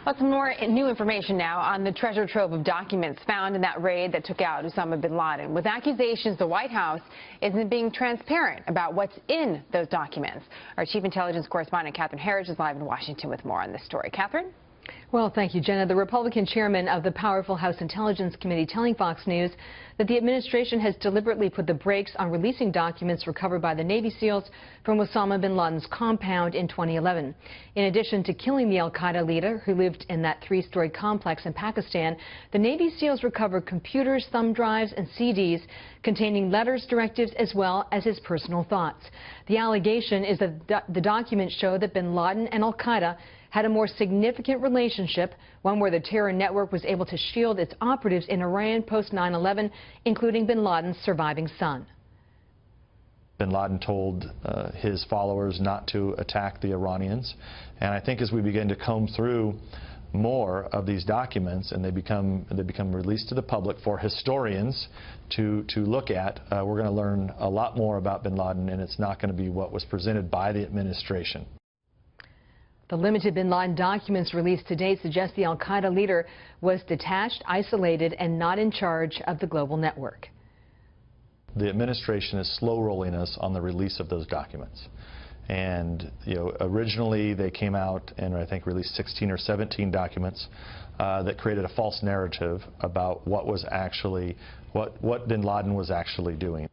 Well, some more new information now on the treasure trove of documents found in that raid that took out Usama bin Laden. With accusations the White House isn't being transparent about what's in those documents. Our chief intelligence correspondent, Herridge, is live in Washington with more on this story. Catherine? Well, thank you, Jenna. The Republican chairman of the powerful House Intelligence Committee telling Fox News that the administration has deliberately put the brakes on releasing documents recovered by the Navy SEALs from Usama bin Laden's compound in 2011. In addition to killing the al-Qaeda leader who lived in that three-story complex in Pakistan, the Navy SEALs recovered computers, thumb drives, and CDs containing letters, directives, as well as his personal thoughts. The allegation is that the documents show that bin Laden and al-Qaeda had a more significant relationship, one where the terror network was able to shield its operatives in Iran post 9/11, including bin Laden's surviving son. Bin Laden told his followers not to attack the Iranians, and I think as we begin to comb through more of these documents and they become released to the public for historians to look at, we're going to learn a lot more about bin Laden, and it's not going to be what was presented by the administration. The limited bin Laden documents released to date suggest the al-Qaeda leader was detached, isolated, and not in charge of the global network. The administration is slow rolling us on the release of those documents. And, originally they came out and I think released 16 or 17 documents that created a false narrative about what bin Laden was actually doing.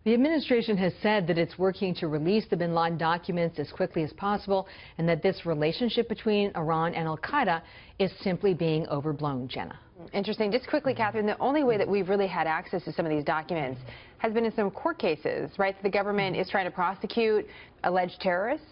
The administration has said that it's working to release the bin Laden documents as quickly as possible and that this relationship between Iran and al-Qaeda is simply being overblown, Jenna. Interesting. Just quickly, Catherine, the only way that we've really had access to some of these documents has been in some court cases, right? So the government is trying to prosecute alleged terrorists?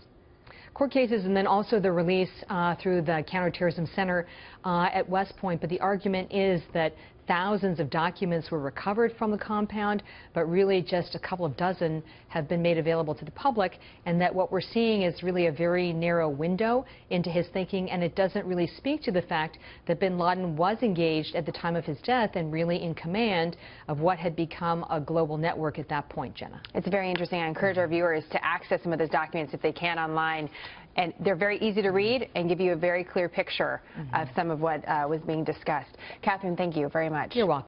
Court cases and then also the release through the Counterterrorism Center at West Point. But the argument is that thousands of documents were recovered from the compound, but really just a couple of dozen have been made available to the public, and that what we're seeing is really a very narrow window into his thinking, and it doesn't really speak to the fact that bin Laden was engaged at the time of his death and really in command of what had become a global network at that point, Jenna. It's very interesting. I encourage our viewers to access some of those documents if they can online. And they're very easy to read and give you a very clear picture of some of what was being discussed. Catherine, thank you very much. You're welcome.